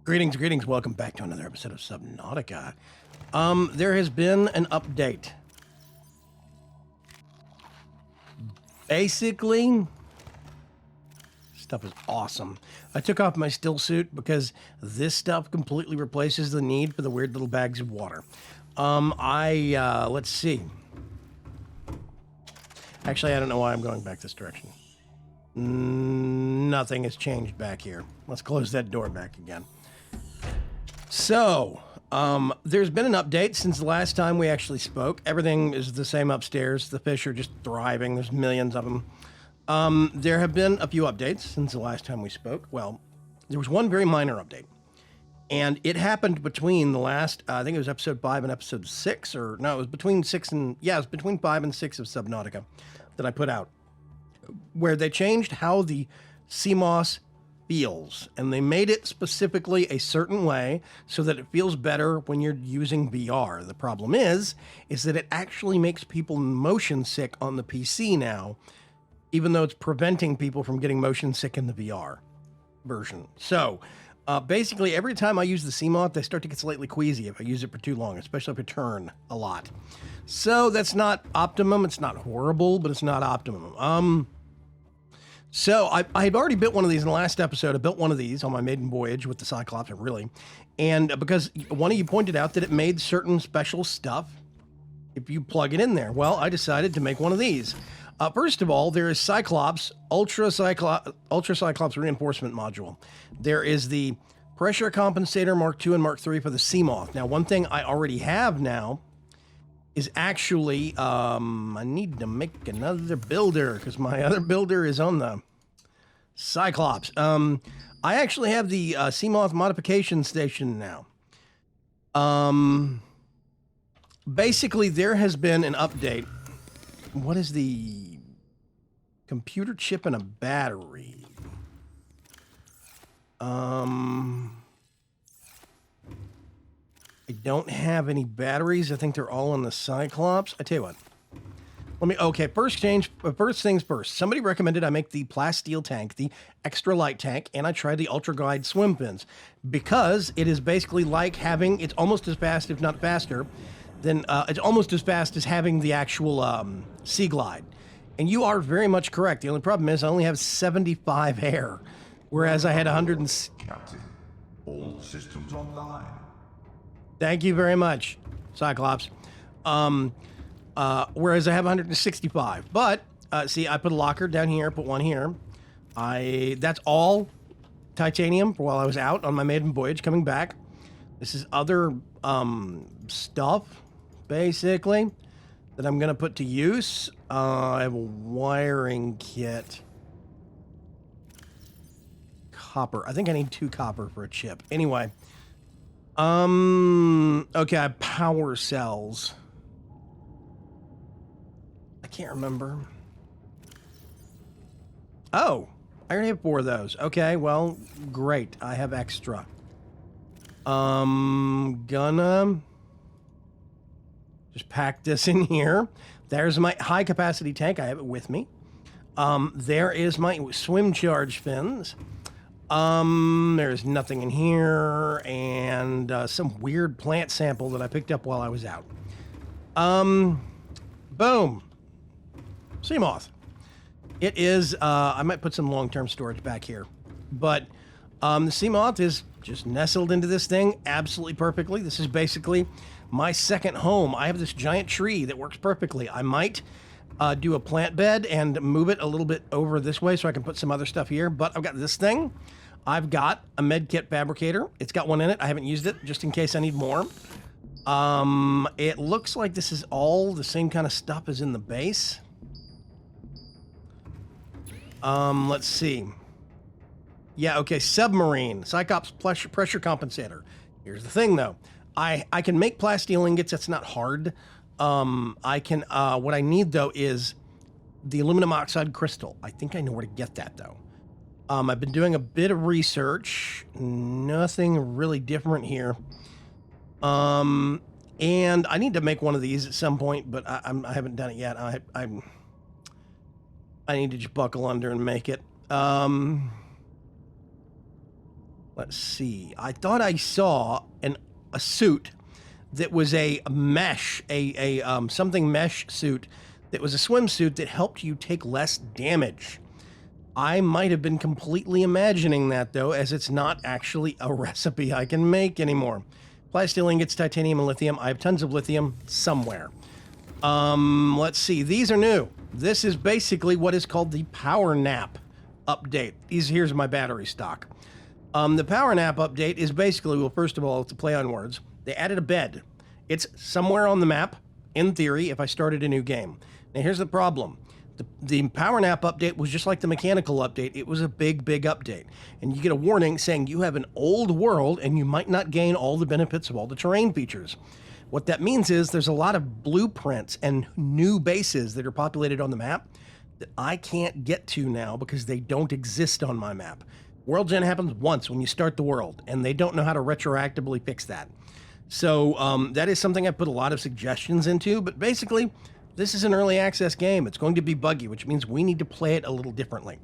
Greetings, greetings. Welcome back to another episode of Subnautica. There has been an update. Basically, stuff is awesome. I took off my still suit because this stuff completely replaces the need for the weird little bags of water. Let's see. Actually, I don't know why I'm going back this direction. Nothing has changed back here. Let's close that door back again. So, there's been an update since the last time we actually spoke. Everything is the same upstairs. The fish are just thriving. There's millions of them. There have been a few updates since the last time we spoke. Well, there was one very minor update. And it happened between the last, I think it was episode 5 and episode 6, or no, it was between 6 and, yeah, it was between 5 and 6 of Subnautica that I put out, where they changed how the sea moss feels, and they made it specifically a certain way so that it feels better when you're using VR. The problem is that it actually makes people motion sick on the PC now, even though it's preventing people from getting motion sick in the VR version. So basically every time I use the CMOD, they start to get slightly queasy if I use it for too long, especially if I turn a lot. So that's not optimum. It's not horrible, but it's not optimum. So I had already built one of these in the last episode. I built one of these on my maiden voyage with the Cyclops, really. And because one of you pointed out that it made certain special stuff if you plug it in there. Well, I decided to make one of these. First of all, there is Cyclops, Ultra Cyclops Reinforcement Module. There is the Pressure Compensator Mark II and Mark III for the Seamoth. Now, one thing I already have now is actually, I need to make another builder because my other builder is on the Cyclops. I actually have the Seamoth Modification Station now. Basically, there has been an update. What is the computer chip and a battery? I don't have any batteries. I think they're all on the Cyclops. I tell you what. Okay, first things first. Somebody recommended I make the plasteel tank, the extra light tank, and I tried the Ultra Glide swim fins because it is basically like having, it's almost as fast, if not faster, than, it's almost as fast as having the actual Sea Glide. And you are very much correct. The only problem is I only have 75 air, whereas I had 100 and... Captain, all systems online. Thank you very much, Cyclops. Whereas I have 165. But, see, I put a locker down here, put one here. That's all titanium for while I was out on my maiden voyage coming back. This is other stuff, basically, that I'm going to put to use. I have a wiring kit. Copper. I think I need 2 copper for a chip. Anyway. Okay, I have power cells. I can't remember. Oh, I already have 4 of those. Okay, well, great. I have extra. Gonna just pack this in here. There's my high capacity tank. I have it with me. There is my swim charge fins. There's nothing in here, and some weird plant sample that I picked up while I was out. Boom. Seamoth. It is, I might put some long-term storage back here, but the Seamoth is just nestled into this thing absolutely perfectly. This is basically my second home. I have this giant tree that works perfectly. I might do a plant bed and move it a little bit over this way so I can put some other stuff here, but I've got this thing. I've got a med kit fabricator. It's got one in it. I haven't used it just in case I need more. It looks like this is all the same kind of stuff as in the base. Let's see. Yeah, okay, submarine, Cyclops pressure compensator. Here's the thing though. I can make plasteel ingots. That's not hard. I can, what I need though is the aluminum oxide crystal. I think I know where to get that though. I've been doing a bit of research, nothing really different here. And I need to make one of these at some point, but I haven't done it yet. I need to just buckle under and make it. Let's see. I thought I saw a suit that was a mesh, something mesh suit that was a swimsuit that helped you take less damage. I might have been completely imagining that, though, as it's not actually a recipe I can make anymore. Plasteel ingots, titanium, and lithium. I have tons of lithium somewhere. Let's see. These are new. This is basically what is called the power nap update. Here's my battery stock. The power nap update is basically, well, first of all, it's a play on words. They added a bed. It's somewhere on the map, in theory, if I started a new game. Now, here's the problem. The power nap update was just like the mechanical update. It was a big update. And you get a warning saying you have an old world and you might not gain all the benefits of all the terrain features. What that means is there's a lot of blueprints and new bases that are populated on the map that I can't get to now because they don't exist on my map. World gen happens once when you start the world, and they don't know how to retroactively fix that. So that is something I put a lot of suggestions into, but basically, this is an early access game. It's going to be buggy, which means we need to play it a little differently.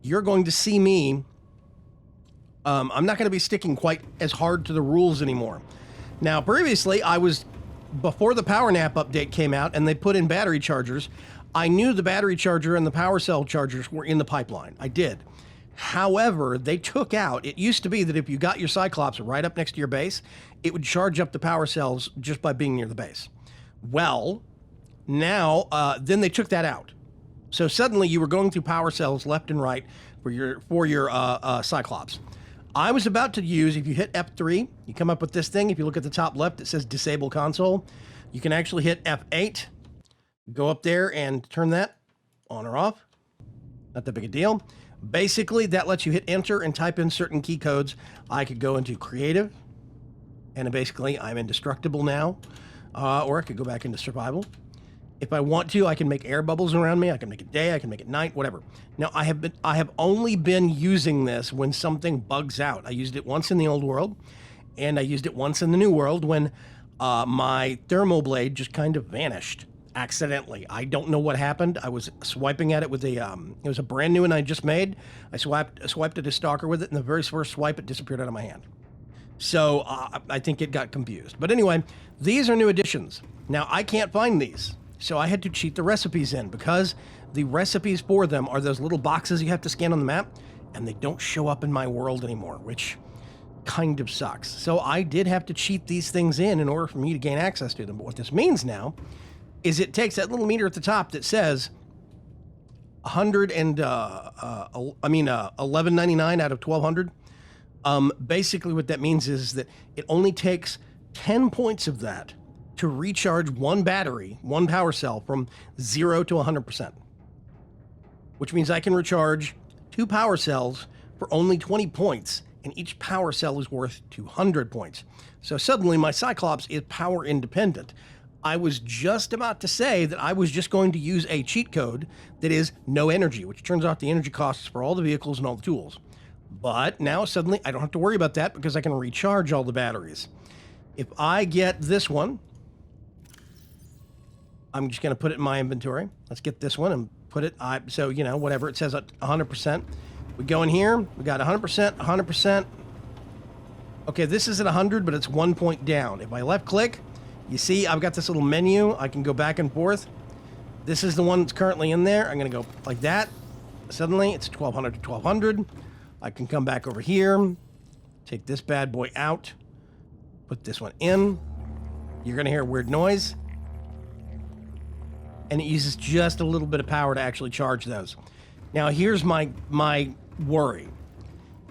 You're going to see me... I'm not going to be sticking quite as hard to the rules anymore. Now, previously, before the power nap update came out and they put in battery chargers, I knew the battery charger and the power cell chargers were in the pipeline. I did. However, they took out... It used to be that if you got your Cyclops right up next to your base, it would charge up the power cells just by being near the base. Well... Now, then they took that out. So suddenly you were going through power cells left and right for your Cyclops. I was about to use, if you hit F3, you come up with this thing. If you look at the top left, it says Disable Console. You can actually hit F8, go up there and turn that on or off. Not that big a deal. Basically, that lets you hit Enter and type in certain key codes. I could go into Creative, and basically I'm indestructible now. Or I could go back into Survival. If I want to, I can make air bubbles around me. I can make it day. I can make it night. Whatever. Now, I have only been using this when something bugs out. I used it once in the old world, and I used it once in the new world when my thermoblade just kind of vanished accidentally. I don't know what happened. I was swiping at it with it was a brand new one I just made. I swiped at a stalker with it, and the very first swipe, it disappeared out of my hand. So I think it got confused. But anyway, these are new additions. Now, I can't find these. So I had to cheat the recipes in because the recipes for them are those little boxes you have to scan on the map, and they don't show up in my world anymore, which kind of sucks. So I did have to cheat these things in order for me to gain access to them. But what this means now is it takes that little meter at the top that says 1199 out of 1200. Basically what that means is that it only takes 10 points of that to recharge one battery, one power cell from 0 to 100%. Which means I can recharge 2 power cells for only 20 points, and each power cell is worth 200 points. So suddenly my Cyclops is power independent. I was just about to say that I was just going to use a cheat code that is no energy, which turns off the energy costs for all the vehicles and all the tools. But now suddenly I don't have to worry about that because I can recharge all the batteries. If I get this one, I'm just going to put it in my inventory. Let's get this one and put it, so, you know, whatever. It says 100%. We go in here. We got 100%, 100%. Okay, this is at 100, but it's 1 point down. If I left click, you see I've got this little menu. I can go back and forth. This is the one that's currently in there. I'm going to go like that. Suddenly, it's 1200 to 1200. I can come back over here, take this bad boy out, put this one in. You're going to hear a weird noise. And it uses just a little bit of power to actually charge those. Now, here's my worry,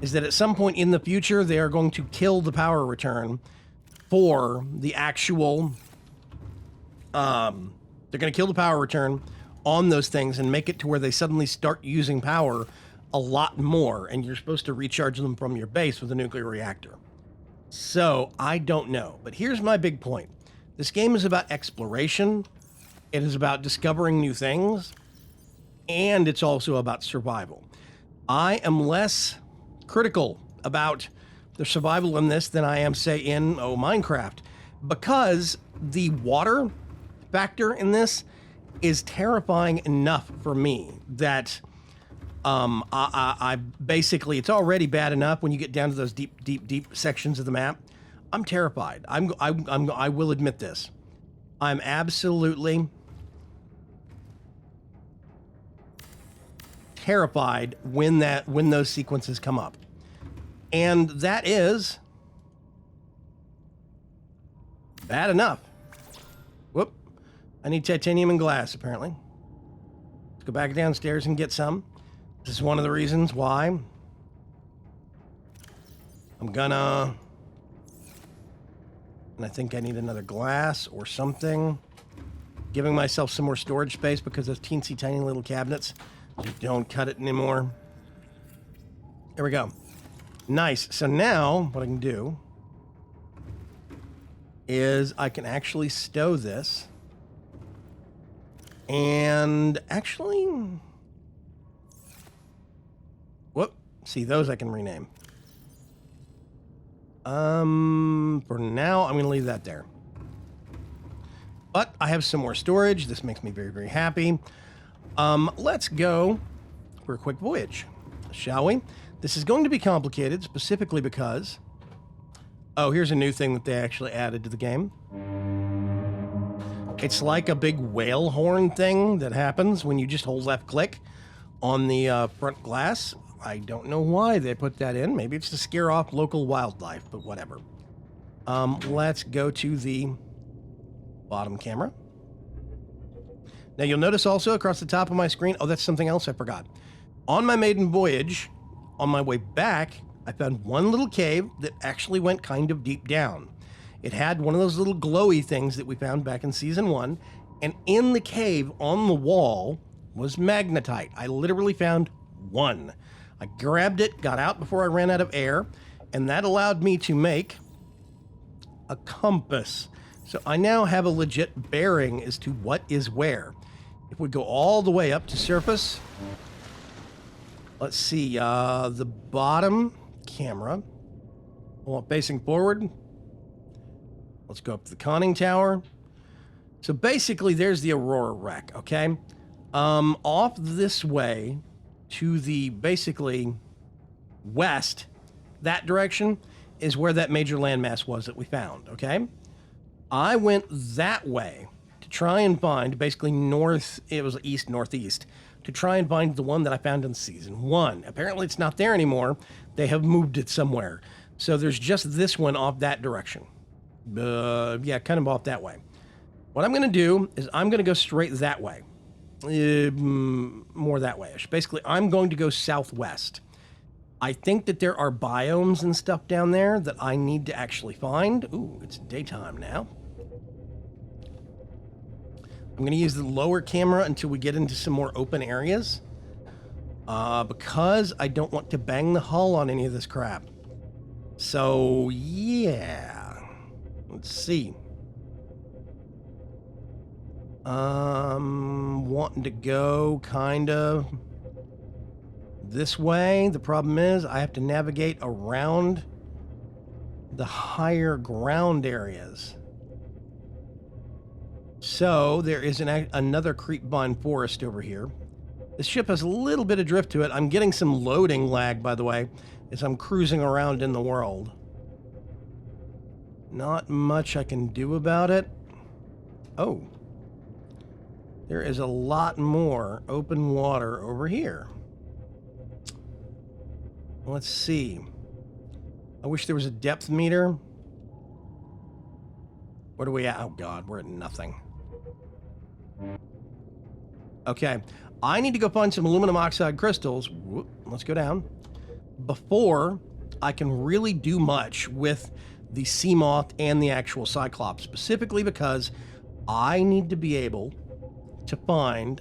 is that at some point in the future, they are going to kill the power return for the actual... they're going to kill the power return on those things and make it to where they suddenly start using power a lot more, and you're supposed to recharge them from your base with a nuclear reactor. So, I don't know. But here's my big point. This game is about exploration. It is about discovering new things, and it's also about survival. I am less critical about the survival in this than I am, say, in, Minecraft, because the water factor in this is terrifying enough for me that I basically, it's already bad enough when you get down to those deep sections of the map. I'm terrified. I will admit this. I'm absolutely terrified when those sequences come up. And that is bad enough. Whoop. I need titanium and glass, apparently. Let's go back downstairs and get some. This is one of the reasons why I'm gonna... And I think I need another glass or something. Giving myself some more storage space because those teensy tiny little cabinets just don't cut it anymore. There we go. Nice. So now what I can do is I can actually stow this. And actually... Whoop. See, those I can rename. For now, I'm going to leave that there. But I have some more storage. This makes me very, very happy. Let's go for a quick voyage, shall we? This is going to be complicated, specifically because... Oh, here's a new thing that they actually added to the game. It's like a big whale horn thing that happens when you just hold left click on the front glass. I don't know why they put that in. Maybe it's to scare off local wildlife, but whatever. Let's go to the bottom camera. Now you'll notice also across the top of my screen, oh, that's something else I forgot. On my maiden voyage, on my way back, I found one little cave that actually went kind of deep down. It had one of those little glowy things that we found back in Season 1, and in the cave on the wall was magnetite. I literally found one. I grabbed it, got out before I ran out of air, and that allowed me to make a compass. So I now have a legit bearing as to what is where. If we go all the way up to surface, let's see, the bottom camera, I want facing forward. Let's go up to the conning tower. So basically there's the Aurora wreck, okay? Off this way to the basically west, that direction is where that major landmass was that we found, okay? I went that way to try and find basically north, it was east, northeast, to try and find the one that I found in Season 1. Apparently it's not there anymore. They have moved it somewhere. So there's just this one off that direction. Yeah, kind of off that way. What I'm going to do is I'm going to go straight that way. More that way-ish. Basically, I'm going to go southwest. I think that there are biomes and stuff down there that I need to actually find. Ooh, it's daytime now. I'm going to use the lower camera until we get into some more open areas. Because I don't want to bang the hull on any of this crap. So, yeah. Let's see. Wanting to go kind of this way. The problem is I have to navigate around the higher ground areas. So there is another creepvine forest over here. This ship has a little bit of drift to it. I'm getting some loading lag, by the way, as I'm cruising around in the world. Not much I can do about it. Oh. There is a lot more open water over here. Let's see. I wish there was a depth meter. What are we at? Oh, God, we're at nothing. Okay. I need to go find some aluminum oxide crystals. Whoop, let's go down. Before I can really do much with the sea moth and the actual cyclops. Specifically because I need to be able to find...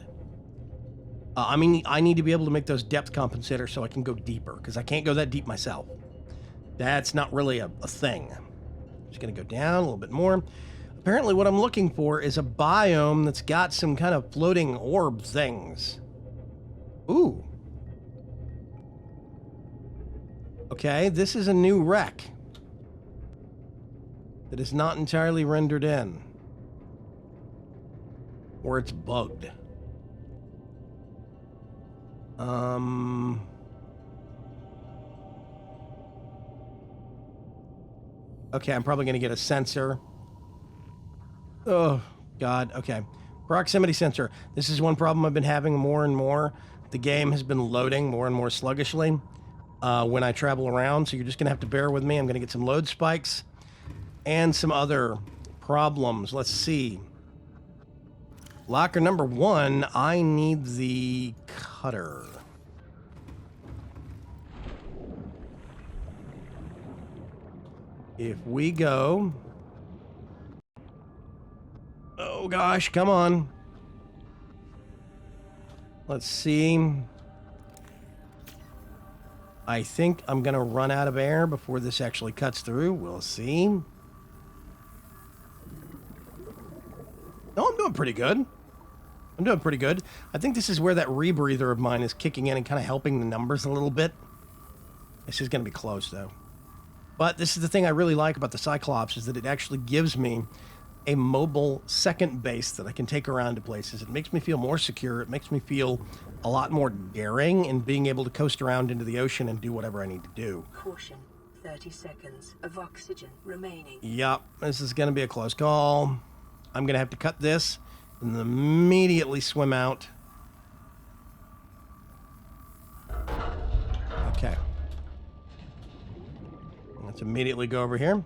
I need to be able to make those depth compensators so I can go deeper, because I can't go that deep myself. That's not really a thing. Just going to go down a little bit more. Apparently what I'm looking for is a biome that's got some kind of floating orb things. Ooh. Okay, this is a new wreck that is not entirely rendered in. Or it's bugged. Okay, I'm probably going to get a sensor. Oh, God. Okay. Proximity sensor. This is one problem I've been having more and more. The game has been loading more and more sluggishly when I travel around, so you're just going to have to bear with me. I'm going to get some load spikes and some other problems. Let's see. Locker number 1, I need the cutter. If we go... Oh gosh, come on. Let's see. I think I'm going to run out of air before this actually cuts through. We'll see. Oh, I'm doing pretty good. I'm doing pretty good. I think this is where that rebreather of mine is kicking in and kind of helping the numbers a little bit. This is going to be close, though. But this is the thing I really like about the Cyclops, is that it actually gives me a mobile second base that I can take around to places. It makes me feel more secure. It makes me feel a lot more daring in being able to coast around into the ocean and do whatever I need to do. Caution, 30 seconds of oxygen remaining. Yep, this is going to be a close call. I'm going to have to cut this and immediately swim out. Okay. Let's immediately go over here.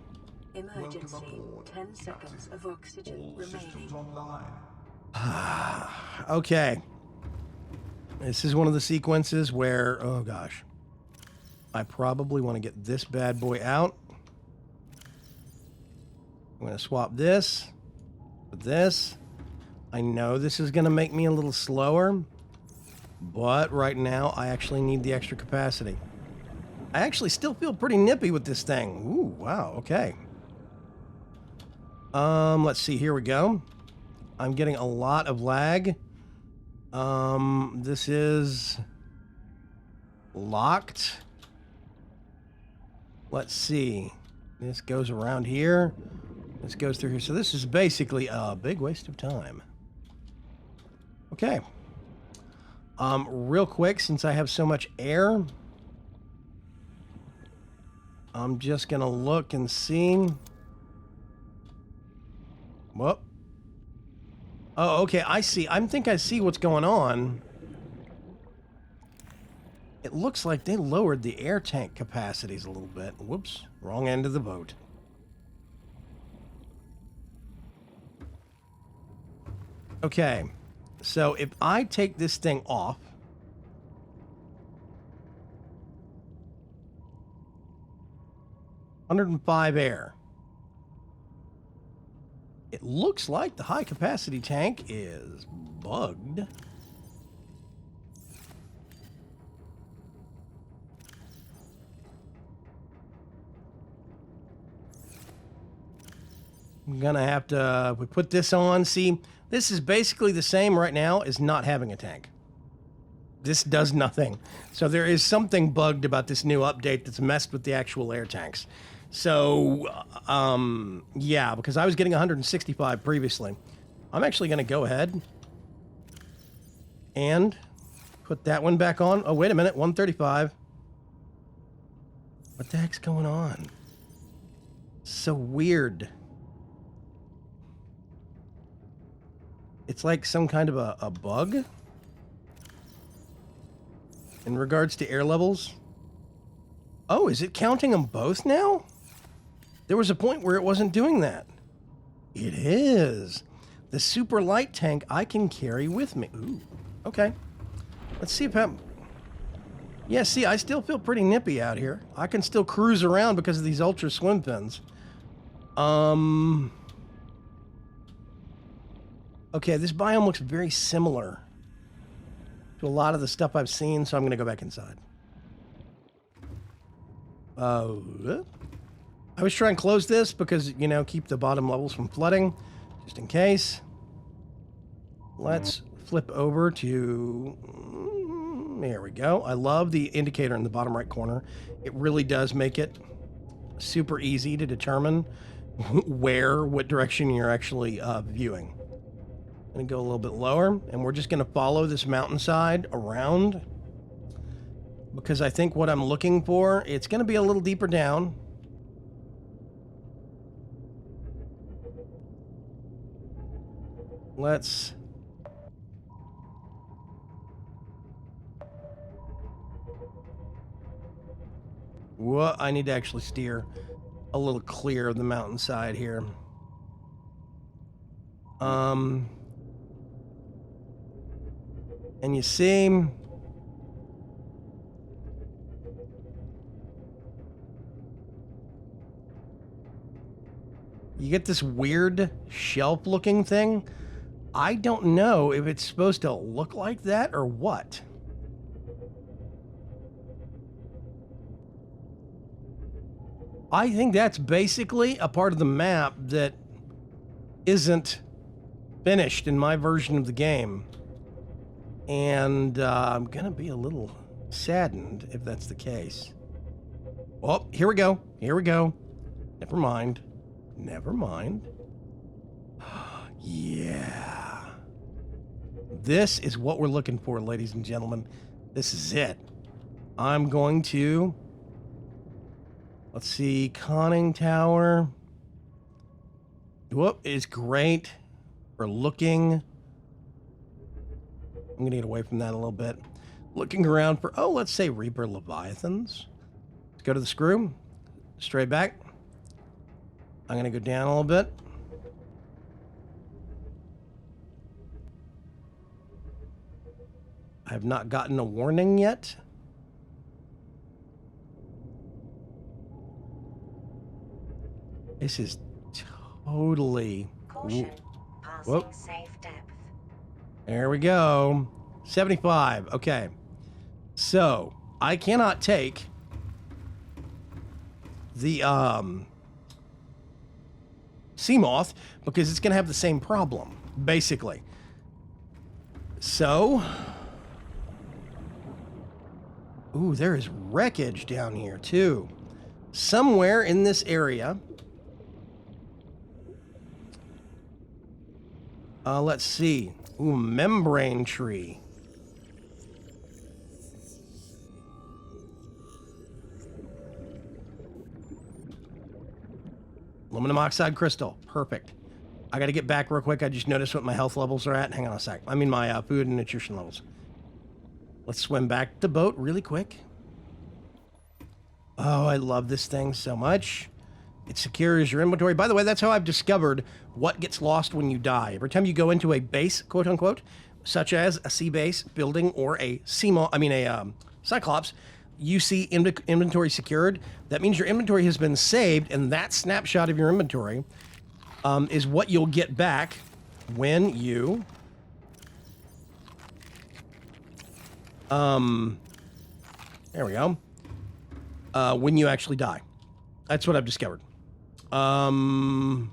Emergency, 10 seconds of oxygen remaining. Okay. This is one of the sequences where, oh gosh, I probably want to get this bad boy out. I'm going to swap this with this. I know this is going to make me a little slower, but right now I actually need the extra capacity. I actually still feel pretty nippy with this thing. Ooh, wow, okay. Let's see, here we go. I'm getting a lot of lag. This is locked. Let's see. This goes around here. This goes through here. So this is basically a big waste of time. Okay. Real quick, since I have so much air, I'm just gonna look and see. Whoop. Oh, okay, I see. I think I see what's going on. It looks like they lowered the air tank capacities a little bit. Whoops, wrong end of the boat. Okay, so if I take this thing off, (105 air). It looks like the high capacity tank is bugged. I'm gonna have to, we put this on. See, this is basically the same right now as not having a tank. This does nothing. So there is something bugged about this new update that's messed with the actual air tanks. So, yeah, because I was getting 165 previously. I'm actually going to go ahead and put that one back on. Oh, wait a minute, 135. What the heck's going on? So weird. It's like some kind of a bug in regards to air levels. Oh, is it counting them both now? There was a point where it wasn't doing that. It is. The super light tank I can carry with me. Ooh, okay. Let's see if I'm... Yeah, see, I still feel pretty nippy out here. I can still cruise around because of these ultra swim fins. Okay, this biome looks very similar to a lot of the stuff I've seen, so I'm going to go back inside. I was trying to close this because, you know, keep the bottom levels from flooding, just in case. Let's flip over to... There we go. I love the indicator in the bottom right corner. It really does make it super easy to determine what direction you're actually viewing. I'm going to go a little bit lower, and we're just going to follow this mountainside around. because I think what I'm looking for, it's going to be a little deeper down. Let's... Whoa, I need to actually steer a little clear of the mountainside here. And you see... You get this weird shelf-looking thing. I don't know if it's supposed to look like that or what. I think that's basically a part of the map that isn't finished in my version of the game. And I'm going to be a little saddened if that's the case. Well, here we go. Here we go. Never mind. Never mind. Yeah. This is what we're looking for, ladies and gentlemen. This is it. I'm going to... Let's see, conning tower. Whoop, is great for looking. I'm going to get away from that a little bit. Looking around for, oh, let's say Reaper Leviathans. Let's go to the screw. Straight back. I'm going to go down a little bit. I have not gotten a warning yet. This is totally... Caution, passing safe depth. There we go. 75. Okay. So, I cannot take the Seamoth because it's going to have the same problem, basically. So... Ooh, there is wreckage down here, too. Somewhere in this area... let's see. Ooh, membrane tree. Aluminum oxide crystal. Perfect. I got to get back real quick. I just noticed what my health levels are at. Hang on a sec. I mean my food and nutrition levels. Let's swim back to boat really quick. Oh, I love this thing so much. It secures your inventory. By the way, that's how I've discovered what gets lost when you die. Every time you go into a base, quote unquote, such as a sea base building or a Cyclops, you see inventory secured. That means your inventory has been saved, and that snapshot of your inventory is what you'll get back when you there we go. When you actually die. That's what I've discovered. I'm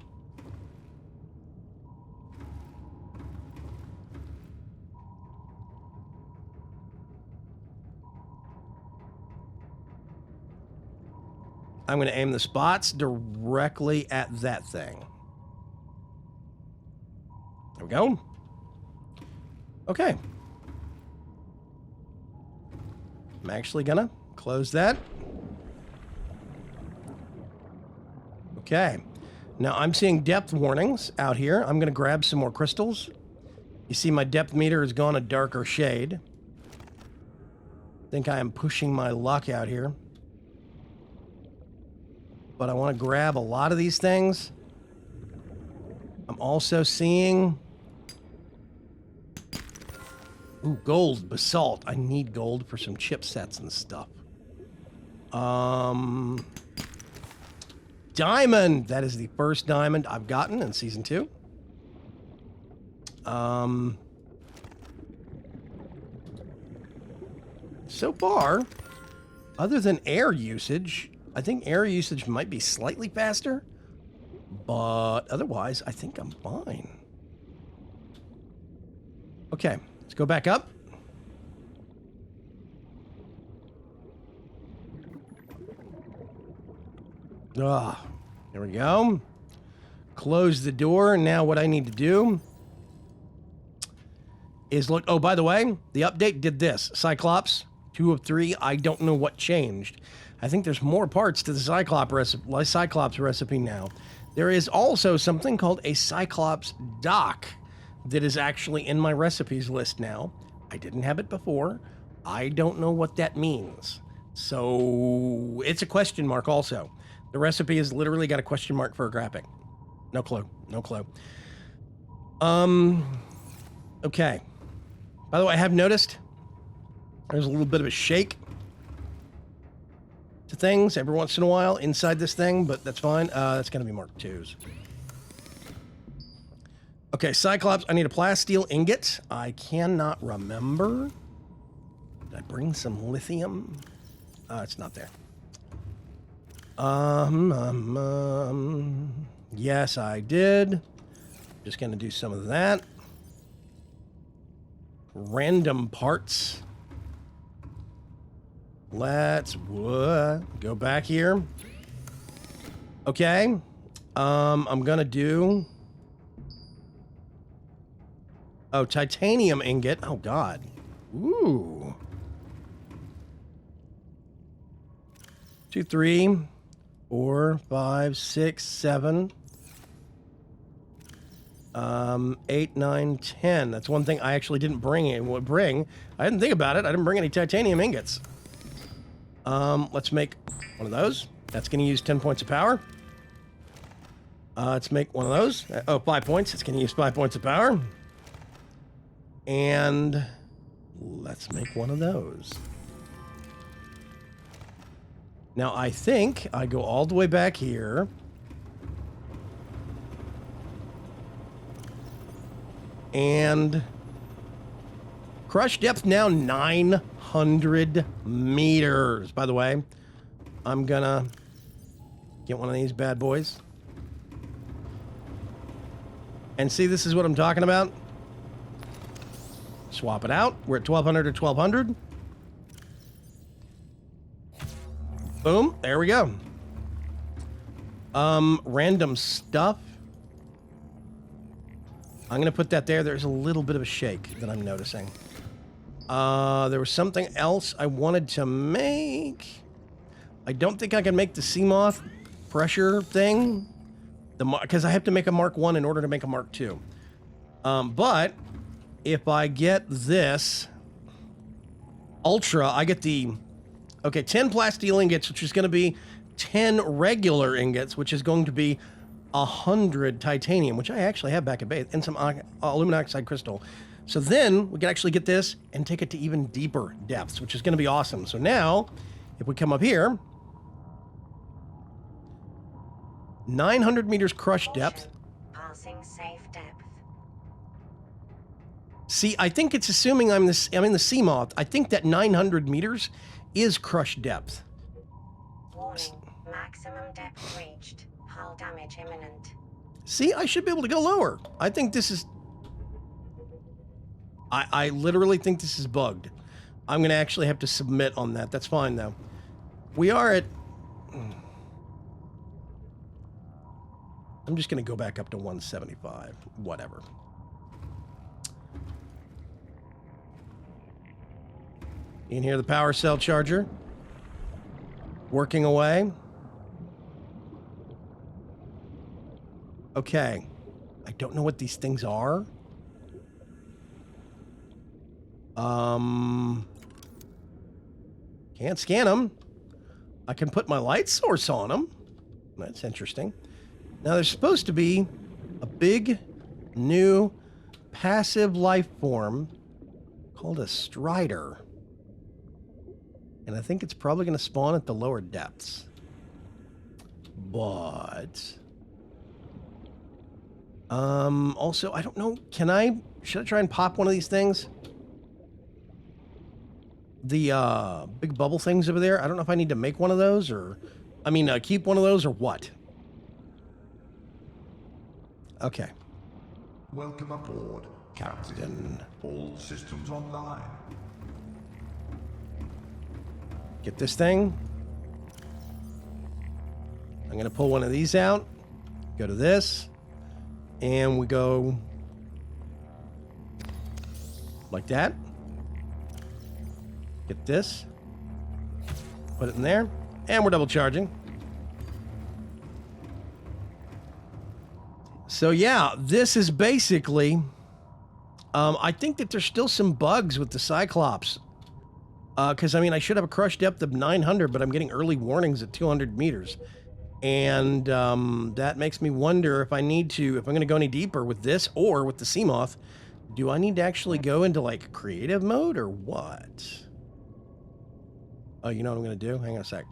going to aim the spots directly at that thing. There we go. Okay. I'm actually going to close that. Okay. Now I'm seeing depth warnings out here. I'm going to grab some more crystals. You see my depth meter has gone a darker shade. I think I am pushing my luck out here. But I want to grab a lot of these things. I'm also seeing... Ooh, gold, basalt. I need gold for some chipsets and stuff. Diamond! That is the first diamond I've gotten in Season 2. So far, other than air usage, I think air usage might be slightly faster, but otherwise, I think I'm fine. Okay, let's go back up. There we go. Close the door. Now what I need to do is look... Oh, by the way, the update did this. Cyclops, 2 of 3. I don't know what changed. I think there's more parts to the Cyclops recipe now. There is also something called a Cyclops dock that is actually in my recipes list now. I didn't have it before. I don't know what that means. So it's a question mark also. The recipe has literally got a question mark for a graphic. No clue. No clue. Okay. By the way, I have noticed there's a little bit of a shake to things every once in a while inside this thing, but that's fine. That's going to be Mark IIs. Okay, Cyclops, I need a plasteel ingot. I cannot remember. Did I bring some lithium? It's not there. Yes, I did. Just going to do some of that. Random parts. Let's go back here. Okay. I'm going to do... Oh, titanium ingot. Oh, God. Ooh. 2, 3, 4, 5, 6, 7, 8, 9, 10. That's one thing I actually didn't bring. I didn't think about it. I didn't bring any titanium ingots. Let's make one of those. That's going to use 10 points of power. Let's make one of those. 5 points. It's going to use 5 points of power. And let's make one of those. Now, I think I go all the way back here. And crush depth now 900 meters. By the way, I'm gonna get one of these bad boys. And see, this is what I'm talking about. Swap it out. We're at 1200 to 1200. Boom. There we go. Random stuff. I'm going to put that there. There's a little bit of a shake that I'm noticing. There was something else I wanted to make. I don't think I can make the sea moth pressure thing. Because I have to make a Mark 1 in order to make a Mark 2. But if I get this Ultra, I get the... Okay, 10 plasteel ingots, which is going to be 10 regular ingots, which is going to be 100 titanium, which I actually have back at base, and some aluminum oxide crystal. So then we can actually get this and take it to even deeper depths, which is going to be awesome. So now, if we come up here, 900 meters crush depth. Passing safe depth. See, I think it's assuming I'm in the sea moth. I think that 900 meters is crush depth. Warning, maximum depth reached. Hull damage imminent. See, I should be able to go lower. I think this is... I literally think this is bugged. I'm going to actually have to submit on that. That's fine, though. We are at... I'm just going to go back up to 175. Whatever. You can hear the power cell charger working away. Okay. I don't know what these things are. Can't scan them. I can put my light source on them. That's interesting. Now, there's supposed to be a big, new, passive life form called a Strider. And I think it's probably going to spawn at the lower depths. But... also, I don't know, should I try and pop one of these things? The, big bubble things over there? I don't know if I need to make one of those, or... keep one of those, or what? Okay. Welcome aboard, Captain. All systems online. Get this thing. I'm going to pull one of these out. Go to this. And we go like that. Get this. Put it in there. And we're double charging. So yeah, this is basically... I think that there's still some bugs with the Cyclops. Because, I mean, I should have a crush depth of 900, but I'm getting early warnings at 200 meters. And that makes me wonder if I need to, if I'm going to go any deeper with this or with the Seamoth, do I need to actually go into, like, creative mode or what? Oh, you know what I'm going to do? Hang on a sec.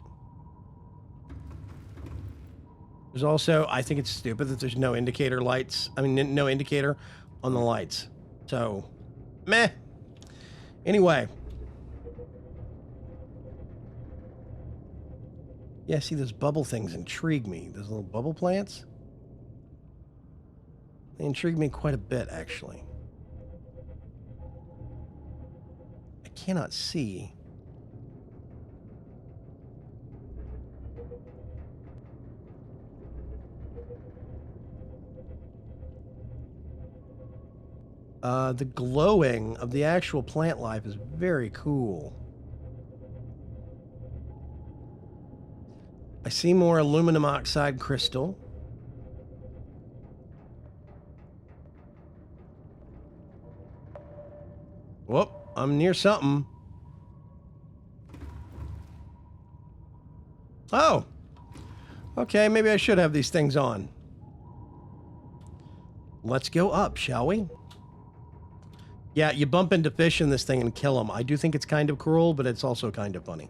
There's also, I think it's stupid that there's no indicator lights. I mean, no indicator on the lights. So, meh. Anyway. Yeah, see, those bubble things intrigue me. Those little bubble plants. They intrigue me quite a bit, actually. I cannot see. The glowing of the actual plant life is very cool. I see more aluminum oxide crystal. Whoop, I'm near something. Oh! Okay, maybe I should have these things on. Let's go up, shall we? Yeah, you bump into fish in this thing and kill them. I do think it's kind of cruel, but it's also kind of funny.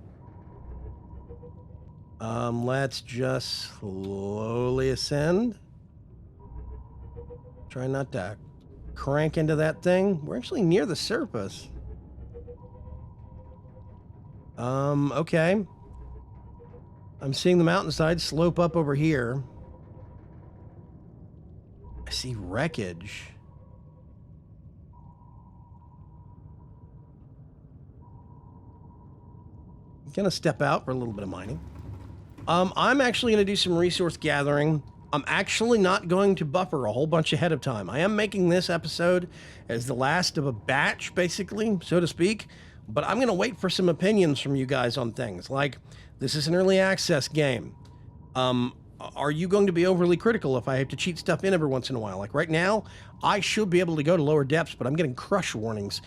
Let's just slowly ascend. Try not to crank into that thing. We're actually near the surface. Okay. I'm seeing the mountainside slope up over here. I see wreckage. I'm gonna step out for a little bit of mining. I'm actually gonna do some resource gathering. I'm actually not going to buffer a whole bunch ahead of time. I am making this episode as the last of a batch, basically, so to speak. But I'm gonna wait for some opinions from you guys on things. Like, this is an early access game. Are you going to be overly critical if I have to cheat stuff in every once in a while? Like right now, I should be able to go to lower depths, but I'm getting crush warnings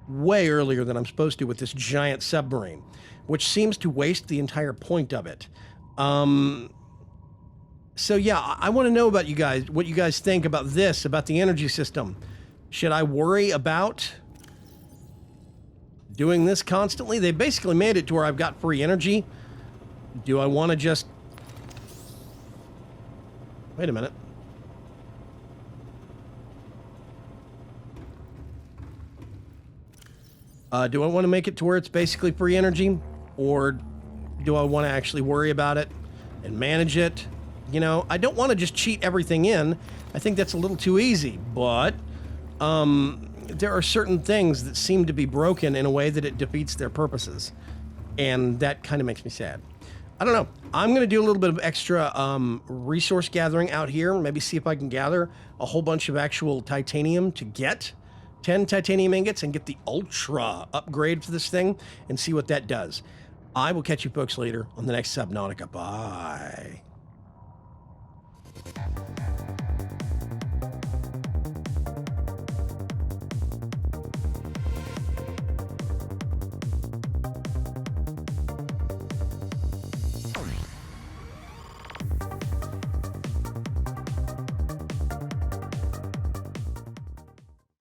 way earlier than I'm supposed to with this giant submarine, which seems to waste the entire point of it. So yeah, I want to know about you guys, what you guys think about this, about the energy system. Should I worry about doing this constantly? They basically made it to where I've got free energy. Do I want to just... Wait a minute. Do I want to make it to where it's basically free energy? Or do I want to actually worry about it and manage it? You know, I don't want to just cheat everything in. I think that's a little too easy. But there are certain things that seem to be broken in a way that it defeats their purposes. And that kind of makes me sad. I don't know. I'm going to do a little bit of extra resource gathering out here. Maybe see if I can gather a whole bunch of actual titanium to get 10 titanium ingots and get the ultra upgrade for this thing and see what that does. I will catch you folks later on the next Subnautica. Bye.